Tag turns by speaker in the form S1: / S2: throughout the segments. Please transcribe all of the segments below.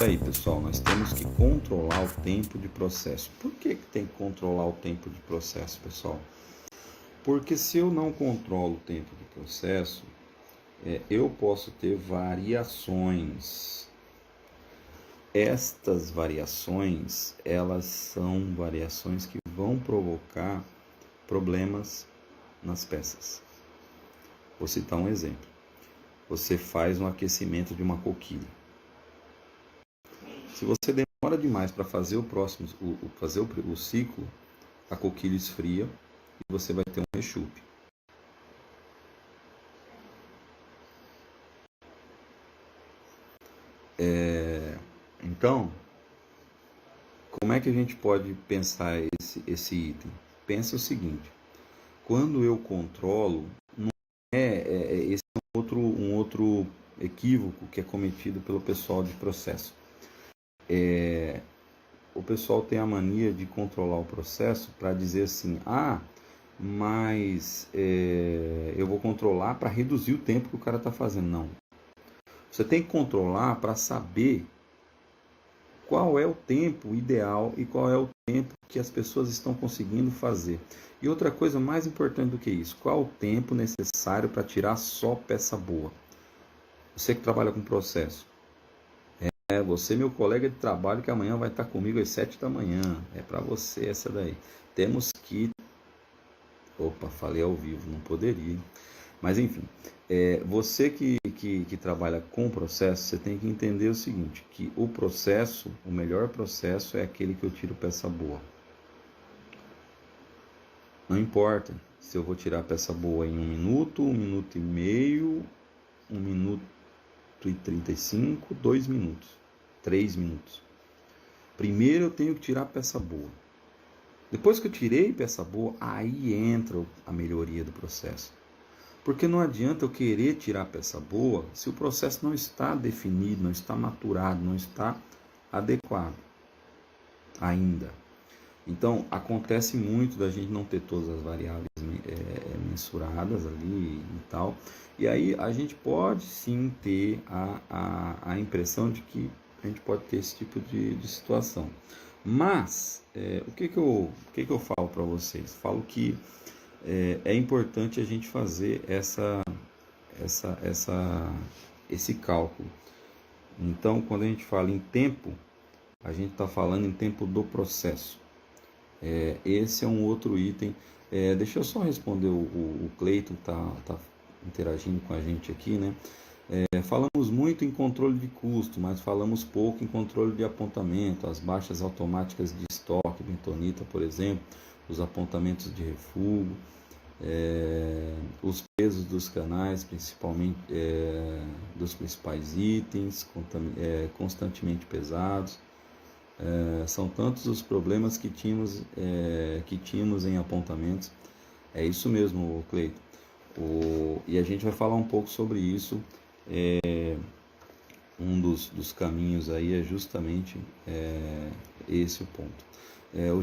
S1: Aí, pessoal, nós temos que controlar o tempo de processo. Por que tem que controlar o tempo de processo, pessoal? Porque se eu não controlo o tempo de processo, eu posso ter variações. Estas variações, elas são variações que vão provocar problemas nas peças. Vou citar um exemplo. Você faz um aquecimento de uma coquilha. Se você demora demais para fazer o ciclo, a coquilha esfria e você vai ter um rechupe. Então, como é que a gente pode pensar esse item? Pensa o seguinte: quando eu controlo, esse é um outro equívoco que é cometido pelo pessoal de processo. O pessoal tem a mania de controlar o processo para dizer assim: mas eu vou controlar para reduzir o tempo que o cara está fazendo. Não. Você tem que controlar para saber qual é o tempo ideal e qual é o tempo que as pessoas estão conseguindo fazer. E outra coisa mais importante do que isso, qual o tempo necessário para tirar só peça boa? Você que trabalha com processo. Você, meu colega de trabalho, que amanhã vai estar comigo às 7 da manhã. É para você essa daí. Temos que... Opa, falei ao vivo, não poderia. Hein? Mas enfim, você que trabalha com processo, você tem que entender o seguinte, que o processo, o melhor processo é aquele que eu tiro peça boa. Não importa se eu vou tirar peça boa em 1 minuto, 1 minuto e meio, 1 minuto e 35, 2 minutos, 3 minutos. Primeiro eu tenho que tirar peça boa. Depois que eu tirei peça boa, aí entra a melhoria do processo. Porque não adianta eu querer tirar peça boa se o processo não está definido, não está maturado, não está adequado ainda. Então, acontece muito da gente não ter todas as variáveis mensuradas ali e tal. E aí a gente pode sim ter a impressão de que a gente pode ter esse tipo de situação. Mas, o que eu falo para vocês? Falo que é importante a gente fazer esse cálculo. Então, quando a gente fala em tempo, a gente está falando em tempo do processo. Esse é um outro item. Deixa eu só responder o Cleiton, que está interagindo com a gente aqui, né? Falamos muito em controle de custo, mas falamos pouco em controle de apontamento, as baixas automáticas de estoque, bentonita, por exemplo, os apontamentos de refúgio, os pesos dos canais, principalmente dos principais itens, constantemente pesados. São tantos os problemas que tínhamos em apontamentos. É isso mesmo, Cleiton. E a gente vai falar um pouco sobre isso. Um dos caminhos aí é justamente esse o ponto. O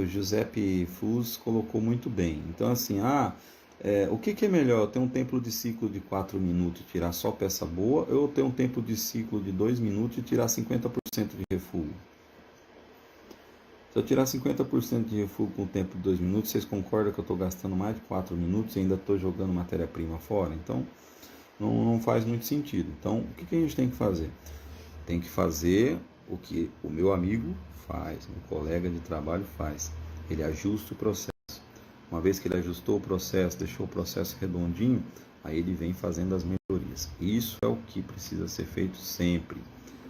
S1: Giuseppe Fus colocou muito bem. Então, assim, o que é melhor? Ter um tempo de ciclo de 4 minutos e tirar só peça boa, ou ter um tempo de ciclo de 2 minutos e tirar 50% de refúgio? Se eu tirar 50% de refúgio com o tempo de 2 minutos, vocês concordam que eu estou gastando mais de 4 minutos e ainda estou jogando matéria-prima fora? Então, não faz muito sentido. Então, o que a gente tem que fazer? Tem que fazer o que o meu amigo faz, meu colega de trabalho faz. Ele ajusta o processo. Uma vez que ele ajustou o processo, deixou o processo redondinho, aí ele vem fazendo as melhorias. Isso é o que precisa ser feito sempre.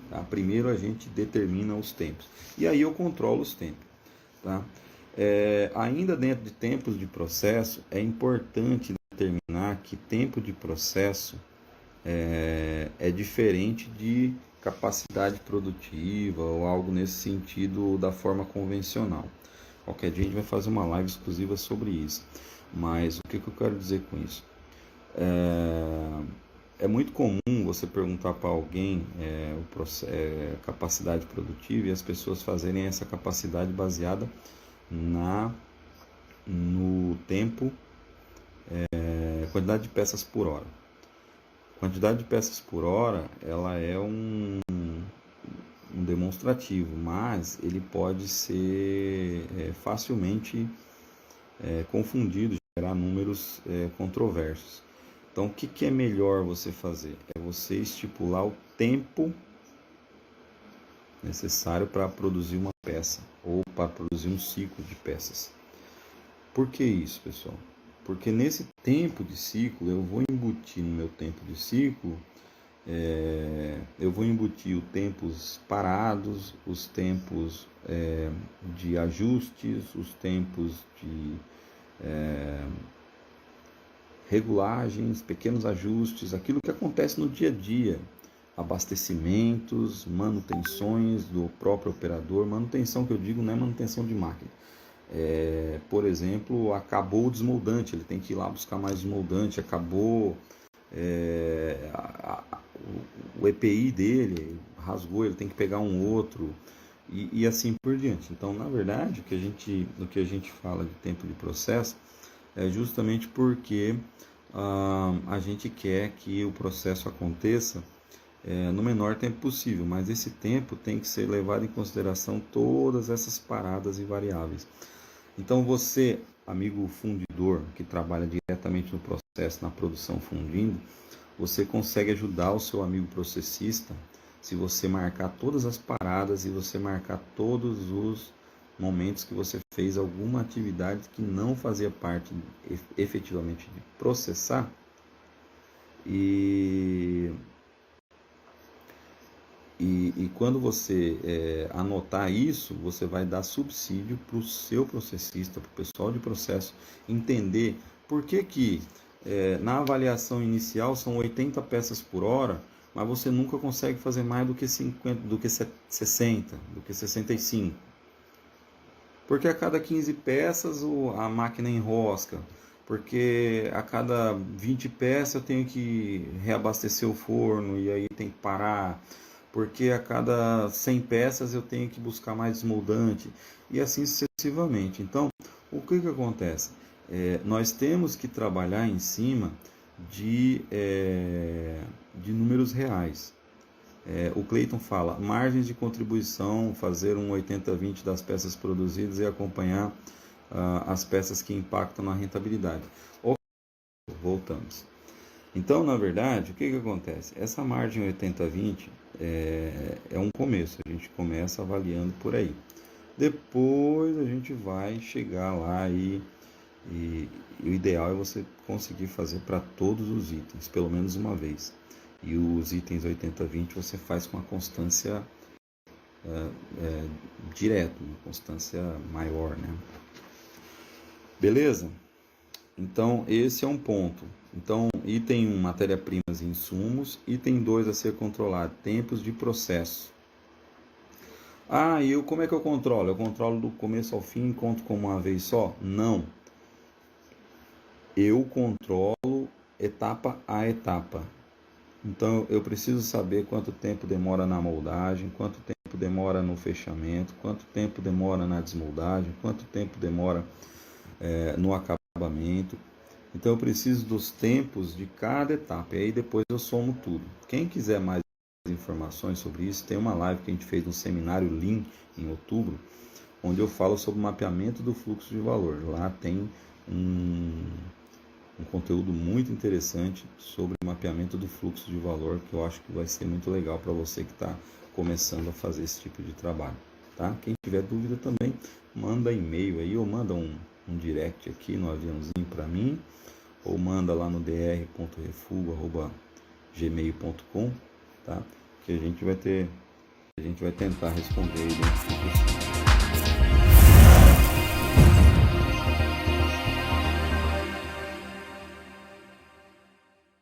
S1: Tá? Primeiro a gente determina os tempos. E aí eu controlo os tempos. Tá? Ainda dentro de tempos de processo, é importante determinar que tempo de processo é diferente de capacidade produtiva ou algo nesse sentido da forma convencional. Qualquer dia a gente vai fazer uma live exclusiva sobre isso. Mas o que eu quero dizer com isso? É muito comum você perguntar para alguém capacidade produtiva e as pessoas fazerem essa capacidade baseada no tempo, quantidade de peças por hora. Quantidade de peças por hora, ela é um demonstrativo, mas ele pode ser facilmente confundido, gerar números controversos. Então, o que é melhor você fazer? É você estipular o tempo necessário para produzir uma peça ou para produzir um ciclo de peças. Por que isso, pessoal? Porque nesse tempo de ciclo, eu vou embutir no meu tempo de ciclo, eu vou embutir os tempos parados, os tempos de ajustes, os tempos de regulagens, pequenos ajustes, aquilo que acontece no dia a dia, abastecimentos, manutenções do próprio operador. Manutenção que eu digo não é manutenção de máquina. Por exemplo, acabou o desmoldante, ele tem que ir lá buscar mais desmoldante, acabou o EPI dele, rasgou, ele tem que pegar um outro, e assim por diante. Então, na verdade, o que a gente fala de tempo de processo é justamente porque a gente quer que o processo aconteça no menor tempo possível, mas esse tempo tem que ser levado em consideração todas essas paradas e variáveis. Então você, amigo fundidor, que trabalha diretamente no processo, na produção fundindo, você consegue ajudar o seu amigo processista se você marcar todas as paradas e você marcar todos os momentos que você fez alguma atividade que não fazia parte efetivamente de processar. E quando você anotar isso, você vai dar subsídio para o seu processista, para o pessoal de processo, entender por que na avaliação inicial são 80 peças por hora, mas você nunca consegue fazer mais do que 50, do que 60, do que 65. Porque a cada 15 peças a máquina enrosca. Porque a cada 20 peças eu tenho que reabastecer o forno e aí tem que parar. Porque a cada 100 peças eu tenho que buscar mais desmoldante. E assim sucessivamente. Então, o que acontece? Nós temos que trabalhar em cima de números reais. O Clayton fala, margens de contribuição, fazer um 80-20 das peças produzidas e acompanhar as peças que impactam na rentabilidade. Voltamos. Então, na verdade, o que acontece? Essa margem 80-20 é um começo, a gente começa avaliando por aí. Depois a gente vai chegar lá e o ideal é você conseguir fazer para todos os itens, pelo menos uma vez. E os itens 80-20 você faz com uma constância direta, uma constância maior, né? Beleza? Então, esse é um ponto. Então, item 1, matéria-primas e insumos. Item 2 a ser controlado, tempos de processo. E como é que eu controlo? Eu controlo do começo ao fim, conto como uma vez só? Não. Eu controlo etapa a etapa. Então, eu preciso saber quanto tempo demora na moldagem, quanto tempo demora no fechamento, quanto tempo demora na desmoldagem, quanto tempo demora no acabamento. Então, eu preciso dos tempos de cada etapa. E aí, depois eu somo tudo. Quem quiser mais informações sobre isso, tem uma live que a gente fez no seminário Lean, em outubro, onde eu falo sobre o mapeamento do fluxo de valor. Lá tem um conteúdo muito interessante sobre o mapeamento do fluxo de valor, que eu acho que vai ser muito legal para você que está começando a fazer esse tipo de trabalho, tá? Quem tiver dúvida também, manda e-mail aí, ou manda um direct aqui no aviãozinho para mim, ou manda lá no dr.refugo@gmail.com, tá? Que a gente vai tentar responder aí dentro do possível.